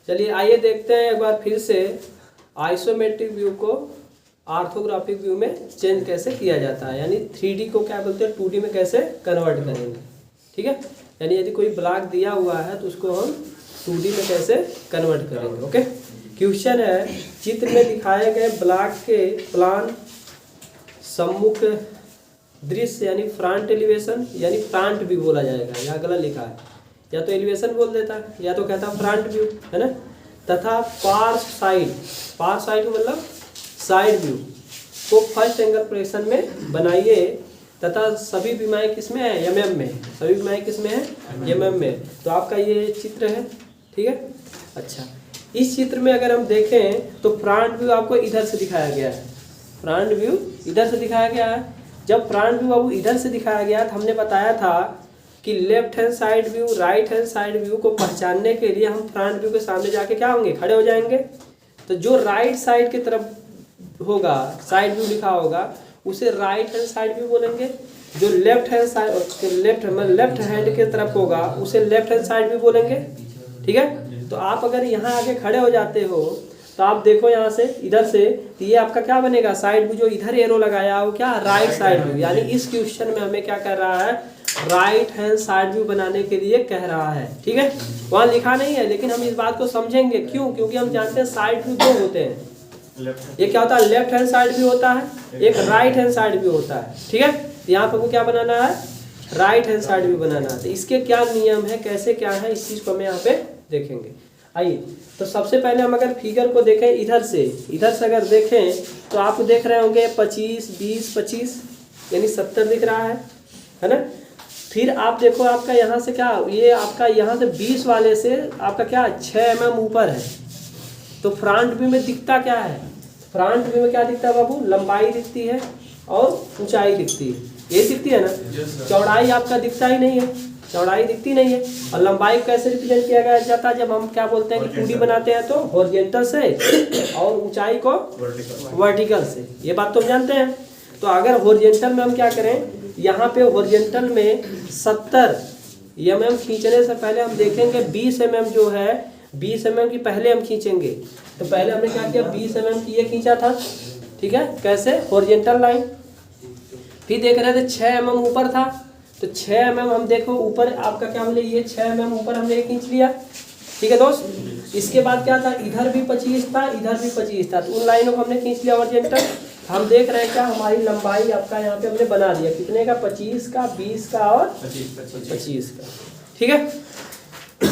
चलिए आइए देखते हैं एक बार फिर से आइसोमेट्रिक व्यू को ऑर्थोग्राफिक व्यू में चेंज कैसे किया जाता है, यानी 3D को क्या बोलते हैं 2D में कैसे कन्वर्ट करेंगे। ठीक है, यानी यदि कोई ब्लॉक दिया हुआ है तो उसको हम 2D में कैसे कन्वर्ट करेंगे। ओके, क्वेश्चन है चित्र में दिखाए गए ब्लॉक के प्लान सम्मुख दृश्य यानी फ्रंट एलिवेशन यानी फ्रंट व्यू बोला जाएगा, यहाँ गलत लिखा है, या तो एलिवेशन बोल देता है या तो कहता है फ्रंट व्यू, है ना। तथा पार साइड मतलब साइड व्यू को फर्स्ट एंगल प्रोजेक्शन में बनाइए तथा सभी विमाएँ किस में है, एमएम में, सभी विमाएँ किस में है, एमएम में। तो आपका ये चित्र है, ठीक है। अच्छा, इस चित्र में अगर हम देखें तो फ्रंट व्यू आपको इधर से दिखाया गया है, फ्रंट व्यू इधर से दिखाया गया है। जब फ्रंट व्यू आपको इधर से दिखाया गया तो हमने बताया था कि left hand side view right hand side view को पहचानने के लिए हम फ्रंट व्यू के सामने जाके क्या होंगे, खड़े हो जाएंगे। तो जो राइट साइड की तरफ होगा, साइड व्यू लिखा होगा, उसे राइट हैंड साइड व्यू बोलेंगे। जो लेफ्ट हैंड की तरफ होगा उसे लेफ्ट हैंड साइड व्यू बोलेंगे। ठीक है, तो आप अगर यहाँ आके खड़े हो जाते हो तो आप देखो यहाँ से इधर से, तो ये आपका क्या बनेगा, साइड व्यू। जो इधर एरो लगाया हो क्या, राइट साइड व्यू। यानी इस क्वेश्चन में हमें क्या कर रहा है, राइट हैंड साइड व्यू बनाने के लिए कह रहा है। ठीक है, वहाँ लिखा नहीं है लेकिन हम इस बात को समझेंगे क्यों, क्योंकि हम जानते हैं साइड व्यू दो होते हैं। ये क्या होता है, लेफ्ट हैंड साइड व्यू होता है, एक राइट हैंड साइड व्यू होता है। ठीक है, यहाँ पर वो क्या बनाना है, राइट हैंड साइड व्यू बनाना है। तो इसके क्या नियम है, कैसे क्या है, इस चीज को हमें यहाँ पे देखेंगे। आइए, तो सबसे पहले हम अगर फिगर को देखें इधर से अगर देखें तो आप देख रहे होंगे 25, 20, 25 यानी 70 दिख रहा है ना। फिर आप देखो आपका यहाँ से क्या, ये आपका यहाँ से 20 वाले से आपका क्या 6 mm ऊपर है। तो फ्रंट व्यू में दिखता क्या है, फ्रंट व्यू में क्या दिखता है बाबू, लंबाई दिखती है और ऊंचाई दिखती है, ये दिखती है ना। चौड़ाई आपका दिखता ही नहीं है, चौड़ाई दिखती नहीं है। और लंबाई कैसे रिप्रेजेंट किया जाता है, जब हम क्या बोलते हैं कि 2D बनाते हैं तो हॉरिजॉन्टल से और ऊंचाई को वर्टिकल से, ये बात तो हम जानते हैं। तो अगर हॉरिजॉन्टल में हम क्या करें, यहाँ पे हॉरिजॉन्टल में 70 mm खींचने से पहले हम देखेंगे 20 mm जो है, 20 mm की पहले हम खींचेंगे। तो पहले हमने क्या किया, 20 mm की ये खींचा था, ठीक है, कैसे, हॉरिजॉन्टल लाइन। फिर देख रहे थे 6 mm ऊपर था, तो 6 mm हम देखो ऊपर आपका क्या हमने ये 6 mm ऊपर हमने खींच लिया। ठीक है दोस्त, इसके बाद क्या था, इधर भी 25 था, इधर भी 25 था, तो उन लाइनों को हमने खींच लिया हॉरिजॉन्टल। हम देख रहे हैं क्या, हमारी लंबाई आपका यहाँ पे हमने बना दिया, कितने का, 25 का, 20 का और 25 का। ठीक है,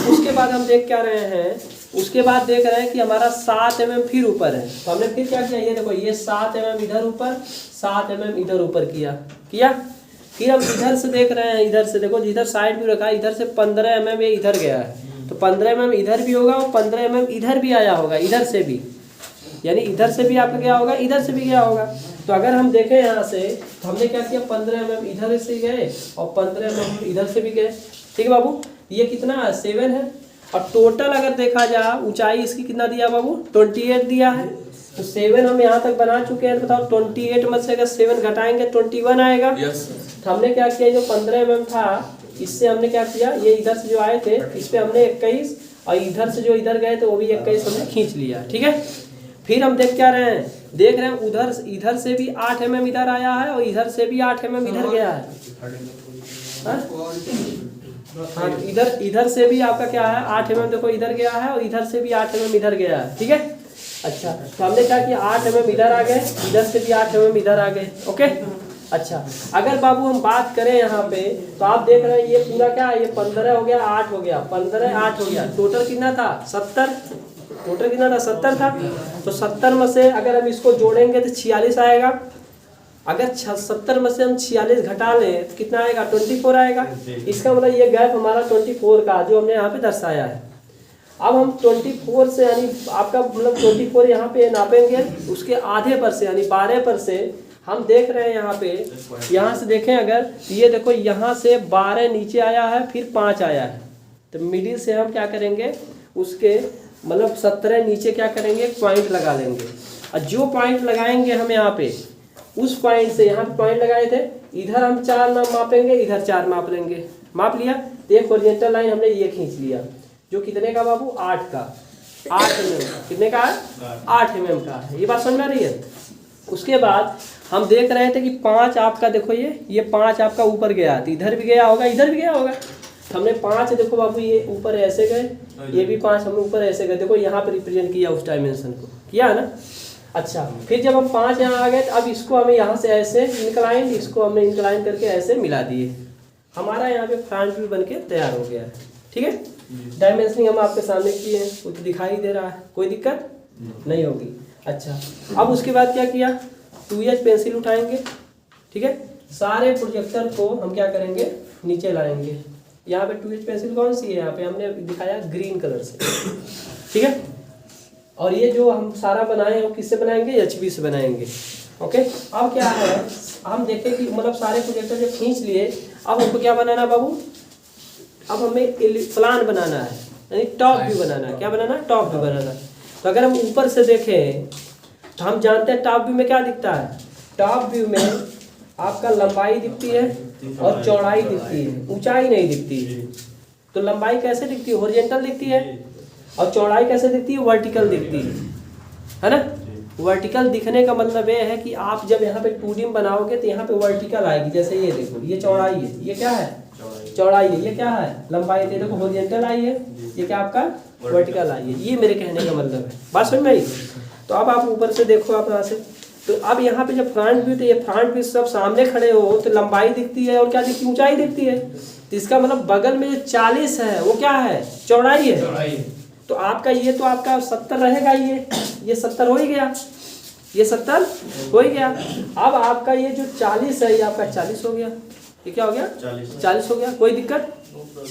उसके बाद हम देख क्या रहे हैं, उसके बाद देख रहे हैं कि हमारा 7 mm फिर ऊपर है। तो हमने फिर क्या किया, ये देखो ये 7 mm इधर ऊपर, 7 mm इधर ऊपर किया। फिर हम इधर से देख रहे हैं, इधर से देखो जिधर साइड भी रखा है, इधर से 15 mm ये इधर गया है, तो 15 mm इधर भी होगा और 15 mm इधर भी आया होगा, इधर से भी, यानी इधर से भी आपका गया होगा, इधर से भी गया होगा। तो अगर हम देखें यहाँ से, तो हमने क्या किया, 15 mm इधर से गए और 15 mm इधर से भी गए। ठीक है बाबू, ये कितना है, 7 है। और टोटल अगर देखा जाए ऊंचाई इसकी कितना दिया बाबू, 28 दिया है। तो 7 हम यहाँ तक बना चुके हैं, बताओ 28 में से अगर 7 घटाएंगे 21 आएगा। तो हमने क्या किया, जो 15 mm था इससे हमने क्या किया, ये इधर से जो आए थे इस पे हमने 21 और इधर से जो इधर गए थे वो भी 21 हमने खींच लिया। ठीक है, फिर हम देख क्या रहे हैं, देख रहे हैं इधर से भी 8 mm इधर आया है और इधर से भी 8 mm इधर गया है। हाँ, इधर से भी आपका क्या है, 8 mm देखो इधर गया है और इधर से भी 8 mm इधर गया है। ठीक है, अच्छा, तो हमने क्या किया, 8 mm इधर आ गए, इधर से भी 8 mm इधर आ गए। ओके, अच्छा, अगर बाबू हम बात करें यहाँ पे, तो आप देख रहे हैं ये पूरा क्या है, ये 15 हो गया, 8 हो गया, 15 8 हो गया, टोटल कितना था, 70। टोटल कितना था, 70 था। तो 70 में से अगर हम इसको जोड़ेंगे तो 46 आएगा। अगर 70 में से हम 46 घटा लें तो कितना आएगा, 24 आएगा। इसका मतलब ये गैप हमारा 24 का जो हमने यहाँ पे दर्शाया है। अब हम 24 से यानी आपका मतलब 24 यहाँ पे नापेंगे, उसके आधे पर से यानी 12 पर से हम देख रहे हैं यहाँ पे, यहाँ से देखें अगर, ये देखो यहाँ से 12 नीचे आया है, फिर 5 आया है, तो मिडिल से हम क्या करेंगे, उसके मतलब 17 नीचे क्या करेंगे, पॉइंट लगा लेंगे। और जो पॉइंट लगाएंगे हम यहाँ पे, उस पॉइंट से यहाँ पे पॉइंट लगाए थे, इधर हम 4 नाम मापेंगे, इधर 4 माप लेंगे, माप लिया। तो एक हॉरिजॉन्टल लाइन हमने ये खींच लिया, जो कितने का बाबू, 8 का। 8 mm का। कितने का है? 8 mm का है। ये बात समझ में आ रही है? उसके बाद हम देख रहे थे कि 5 आपका देखो ये 5 आपका ऊपर गया, तो इधर भी गया होगा, इधर भी गया होगा। हमने 5 देखो बाबू ये ऊपर ऐसे गए, ये भी 5 हम ऊपर ऐसे गए। देखो यहाँ पर रिप्रेजेंट किया उस डायमेंशन को, किया है ना। अच्छा, फिर जब हम 5 यहाँ आ गए तो अब इसको हमें यहाँ से ऐसे इंक्लाइन, इसको हमने इंक्लाइन करके ऐसे मिला दिए। हमारा यहाँ पे फ्रंट व्यू बन के तैयार हो गया है। ठीक है, डायमेंशनिंग हम आपके सामने किए हैं, वो तो दिखाई दे रहा है, कोई दिक्कत नहीं होगी। अच्छा, अब उसके बाद क्या किया, 2H पेंसिल उठाएंगे। ठीक है, सारे प्रोजेक्टर को हम क्या करेंगे, नीचे लाएंगे। यहाँ पे 2H पेंसिल कौन सी है, यहाँ पे हमने दिखाया ग्रीन कलर से। ठीक है, और ये जो हम सारा बनाए हैं वो किससे बनाएंगे, HB से बनाएंगे। ओके, अब क्या है, हम देखें कि मतलब सारे प्रोजेक्टर जब खींच लिए, अब हमको क्या बनाना है बाबू, अब हमें प्लान बनाना है, यानी टॉप व्यू बनाना है। क्या बनाना है, टॉप व्यू बनाना है। तो अगर हम ऊपर से देखें तो हम जानते हैं टॉप व्यू में क्या दिखता है, टॉप व्यू में आपका लंबाई दिखती है और चौड़ाई दिखती है, ऊंचाई नहीं दिखती है। तो लंबाई कैसे दिखती है, हॉरिजॉन्टल दिखती है, और चौड़ाई कैसे दिखती है, वर्टिकल दिखती है ना। वर्टिकल दिखने का मतलब ये है कि आप जब यहाँ पे 2D में बनाओगे तो यहाँ पे वर्टिकल आएगी। जैसे ये देखो, ये चौड़ाई है, ये क्या है, चौड़ाई है, ये क्या है, लंबाई है। देखो हॉरिजॉन्टल आई है, ये क्या आपका वर्टिकल आई है। ये मेरे कहने का मतलब है, बात समझ में आई। तो अब आप ऊपर से देखो, आप यहाँ से, तो अब यहाँ पे जब फ्रंट व्यू, तो ये फ्रंट व्यू सब सामने खड़े हो तो लंबाई दिखती है और क्या दिखती है, ऊंचाई दिखती है। तो इसका मतलब बगल में जो 40 है वो क्या है, चौड़ाई है। तो आपका ये तो आपका 70 रहेगा, ये 70 हो ही गया, ये 70 हो ही गया। अब आपका ये जो 40 है ये आपका 40 हो गया। ये क्या हो गया, 40 हो गया, कोई दिक्कत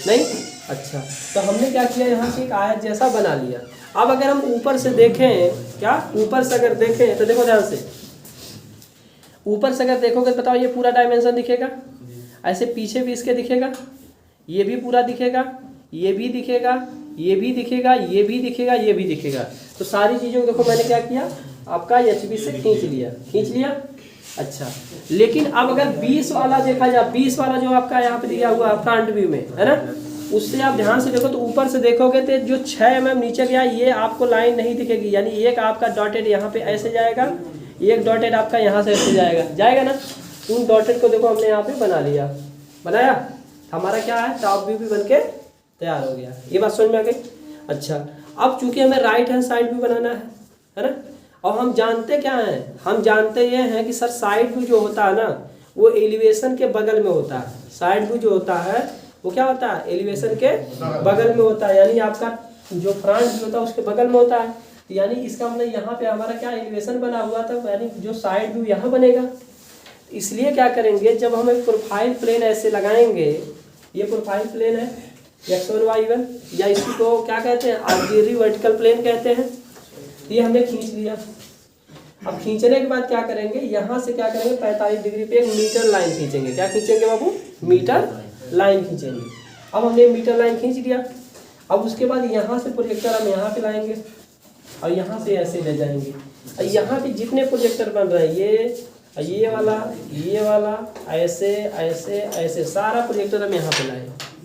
नहीं। अच्छा, तो हमने क्या किया, यहाँ से एक आयत जैसा बना लिया। अब अगर हम ऊपर से देखें, क्या ऊपर से अगर देखें तो देखो ध्यान से, ऊपर से अगर देखोगे बताओ ये पूरा डायमेंशन दिखेगा, ऐसे पीछे भी इसके दिखेगा, ये भी पूरा दिखेगा, ये भी दिखेगा, ये भी दिखेगा, ये भी दिखेगा, ये भी दिखेगा। तो सारी चीज़ों को देखो मैंने क्या किया, आपका HB से खींच लिया। अच्छा, लेकिन अब अगर 20 वाला देखा जाए, 20 वाला जो आपका यहाँ पे दिया हुआ है फ्रंट व्यू में, है ना, उससे आप ध्यान से देखो तो ऊपर से देखोगे तो जो 6 mm नीचे गया ये आपको लाइन नहीं दिखेगी। यानी एक आपका डॉटेड यहाँ पे ऐसे जाएगा, एक डॉटेड आपका यहाँ से ऐसे जाएगा ना। उन डॉटेड को देखो हमने यहाँ पे बना लिया, बनाया, हमारा क्या है, टॉप व्यू भी बन के तैयार हो गया। ये बात समझ में आ गई। अच्छा, अब चूंकि हमें राइट हैंड साइड भी बनाना है ना, और हम जानते क्या हैं, हम जानते ये हैं कि सर साइड व्यू जो होता है ना वो एलिवेशन के बगल में होता है। साइड व्यू जो होता है वो क्या होता है, एलिवेशन के बगल में होता है, यानी आपका जो फ्रंट व्यू होता है उसके बगल में होता है। यानी इसका मतलब यहाँ पे हमारा क्या एलिवेशन बना हुआ था, यानी जो साइड व्यू यहाँ बनेगा। इसलिए क्या करेंगे, जब हम एक प्रोफाइल प्लेन ऐसे लगाएंगे, ये प्रोफाइल प्लेन है X1 Y1, या इसको क्या कहते हैं, ऑक्सिलरी वर्टिकल प्लेन कहते हैं। ये हमने खींच लिया। अब खींचने के बाद क्या करेंगे, यहाँ से क्या करेंगे, 45 डिग्री पे एक मीटर लाइन खींचेंगे। क्या खींचेंगे बाबू, मीटर लाइन खींचेंगे। अब हमने मीटर लाइन खींच लिया। अब उसके बाद यहाँ से प्रोजेक्टर हम यहाँ पे लाएंगे और यहाँ से ऐसे ले जाएंगे। और यहाँ पे जितने प्रोजेक्टर बन रहे हैं, ये वाला ऐसे ऐसे ऐसे सारा प्रोजेक्टर हम यहाँ पे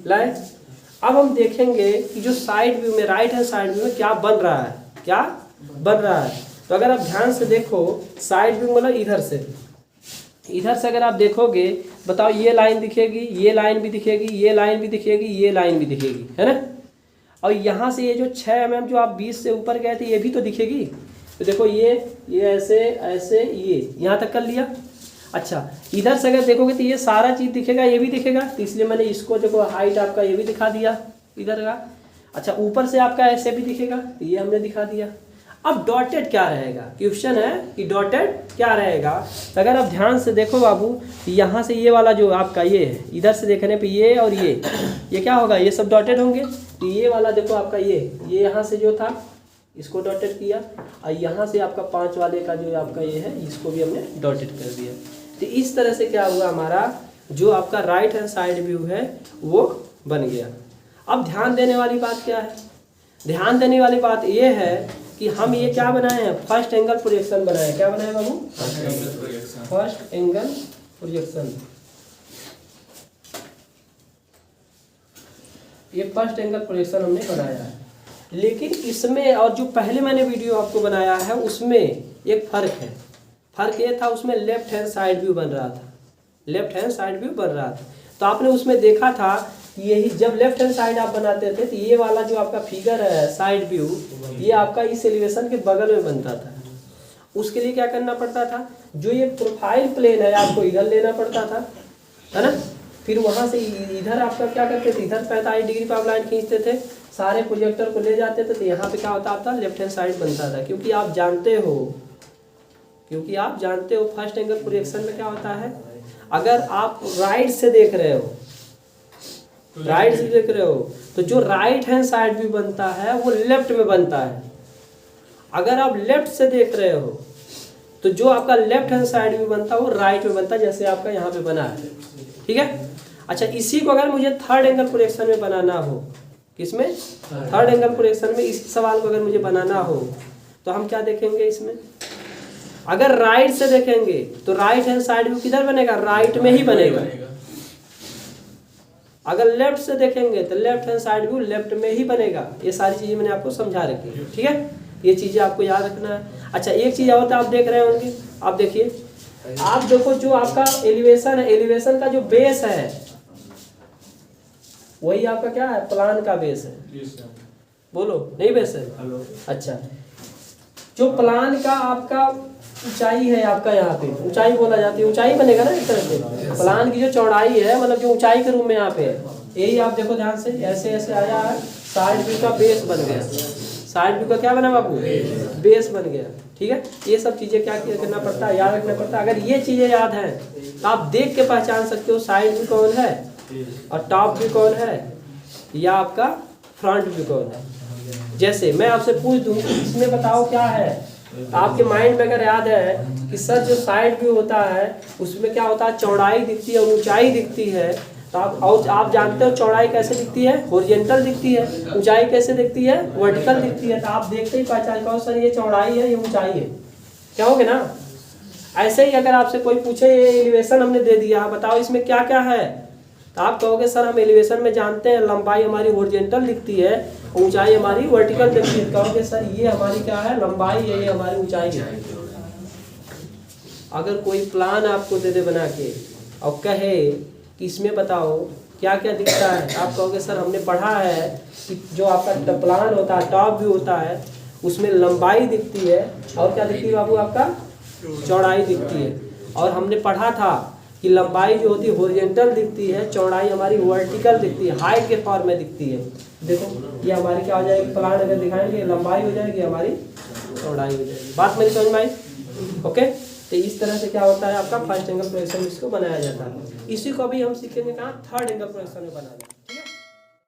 लाए। अब हम देखेंगे कि जो साइड व्यू में, राइट हैंड साइड व्यू में क्या बन रहा है, तो अगर आप ध्यान से देखो, साइड व्यू मतलब इधर से अगर आप देखोगे, बताओ ये लाइन दिखेगी, ये लाइन भी दिखेगी, ये लाइन भी दिखेगी, ये लाइन भी दिखेगी, है ना। और यहाँ से ये जो 6 mm जो आप 20 से ऊपर गए थे ये भी तो दिखेगी। तो देखो ये ऐसे ऐसे, ये यहाँ तक कर लिया। अच्छा, इधर से अगर देखोगे तो ये सारा चीज़ दिखेगा, ये भी दिखेगा। तो इसलिए मैंने इसको देखो हाइट आपका ये भी दिखा दिया इधर का। अच्छा, ऊपर से आपका ऐसे भी दिखेगा, तो ये हमने दिखा दिया। अब डॉटेड क्या रहेगा, क्वेश्चन है कि डॉटेड क्या रहेगा। तो अगर आप ध्यान से देखो बाबू, यहाँ से ये वाला जो आपका ये है, इधर से देखने पे ये और ये क्या होगा, ये सब डॉटेड होंगे। तो ये वाला देखो आपका ये यहाँ से जो था इसको डॉटेड किया, और यहाँ से आपका 5 वाले का जो आपका ये है इसको भी हमने डॉटेड कर दिया। तो इस तरह से क्या हुआ, हमारा जो आपका राइट हैंड साइड व्यू है वो बन गया। अब ध्यान देने वाली बात क्या है, ध्यान देने वाली बात ये है कि हम ये क्या बनाए हैं, फर्स्ट एंगल प्रोजेक्शन बनाए। क्या बनाए बाबू, फर्स्ट एंगल प्रोजेक्शन। ये फर्स्ट एंगल प्रोजेक्शन हमने बनाया है। लेकिन इसमें और जो पहले मैंने वीडियो आपको बनाया है उसमें एक फ़र्क है। फ़र्क ये था उसमें लेफ्ट हैंड साइड व्यू बन रहा था, लेफ्ट हैंड साइड व्यू बन रहा था। तो आपने उसमें देखा था कि यही जब लेफ्ट हैंड साइड आप बनाते थे तो ये वाला जो आपका फिगर है साइड व्यू, ये आपका इस एलिवेशन के बगल में बनता था। उसके लिए क्या करना पड़ता था, जो ये प्रोफाइल प्लेन है आपको इधर लेना पड़ता था, है ना। फिर वहाँ से इधर आपका क्या करते थे, इधर 45 डिग्री पर आप लाइन खींचते थे, सारे प्रोजेक्टर को ले जाते थे, तो यहाँ पे क्या होता था, लेफ्ट हैंड साइड बनता था। क्योंकि आप जानते हो फर्स्ट एंगल प्रोजेक्शन में क्या होता है, अगर आप राइट से देख रहे हो तो जो राइट हैंड साइड भी बनता है वो लेफ्ट में बनता है। अगर आप लेफ्ट से देख रहे हो तो जो आपका लेफ्ट हैंड साइड भी बनता है वो राइट में बनता है, जैसे आपका यहाँ पे बना है। ठीक है। अच्छा, इसी को अगर मुझे थर्ड एंगल प्रोजेक्शन में बनाना हो, किसमें, थर्ड एंगल प्रोजेक्शन में इस सवाल को अगर मुझे बनाना हो तो हम क्या देखेंगे इसमें, अगर राइट से देखेंगे तो राइट हैंड साइड व्यू किधर बनेगा, राइट में ही बनेगा। अगर लेफ्ट से देखेंगे तो left hand side view left में ही बनेगा। ये सारी चीजें मैंने आपको समझा रखी है। ठीक है, ये चीजें आपको याद रखना है। अच्छा, एक चीज और आप देख रहे होंगे, आप देखिए, आप देखो जो आपका एलिवेशन है, एलिवेशन का जो बेस है वही आपका क्या है, प्लान का बेस है। बोलो, नहीं बेस है। अच्छा, जो प्लान का आपका ऊंचाई है, आपका यहाँ पे ऊंचाई बोला जाती है, ऊंचाई बनेगा ना इस तरह से। प्लान की जो चौड़ाई है, मतलब जो ऊंचाई के रूप में यहाँ पे है, यही आप देखो ध्यान से, ऐसे ऐसे आया है, साइड व्यू का बेस बन गया। साइड व्यू का क्या बना बाबू, बेस बन गया। ठीक है, ये सब चीजें क्या करना पड़ता है, याद रखना पड़ता है। अगर ये चीजें याद हैं तो आप देख के पहचान सकते हो साइड व्यू कौन है और टॉप व्यू कौन है, या आपका फ्रंट व्यू कौन है। जैसे मैं आपसे पूछ दूं इसमें बताओ क्या है, आपके माइंड में अगर याद है कि सर जो साइड व्यू होता है उसमें क्या होता है, चौड़ाई दिखती है, ऊंचाई दिखती है। तो आप जानते हो चौड़ाई कैसे दिखती है, हॉरिजॉन्टल दिखती है, ऊंचाई कैसे दिखती है, वर्टिकल दिखती है। तो आप देखते ही पहचान पाओ सर ये चौड़ाई है, ये ऊंचाई है, क्या होगे ना। ऐसे ही अगर आपसे कोई पूछे ये एलिवेशन हमने दे दिया, बताओ इसमें क्या क्या है, तो आप कहोगे सर हम एलिवेशन में जानते हैं लंबाई हमारी हॉरिजॉन्टल दिखती है, ऊंचाई हमारी वर्टिकल दिखती है। कहोगे सर ये हमारी क्या है, लंबाई है, ये हमारी ऊंचाई है। अगर कोई प्लान आपको दे दे बना के और कहे कि इसमें बताओ क्या क्या दिखता है, आप कहोगे सर हमने पढ़ा है कि जो आपका प्लान होता है, टॉप व्यू होता है, उसमें लंबाई दिखती है और क्या दिखती है बाबू, आपका चौड़ाई दिखती है। और हमने पढ़ा था कि लंबाई जो होती है हॉरिजॉन्टल दिखती है, चौड़ाई हमारी वर्टिकल दिखती है, हाइट के फॉर्म में दिखती है। देखो ये हमारी क्या हो जाएगी, प्लान अगर दिखाएंगे लंबाई हो जाएगी, हमारी चौड़ाई हो जाएगी। बात मेरी समझ में आई? ओके, तो इस तरह से क्या होता है आपका फर्स्ट एंगल प्रोजेक्शन इसको बनाया जाता है। इसी को भी हम सीखेंगे कहाँ, थर्ड एंगल प्रोजेक्शन में बनाना।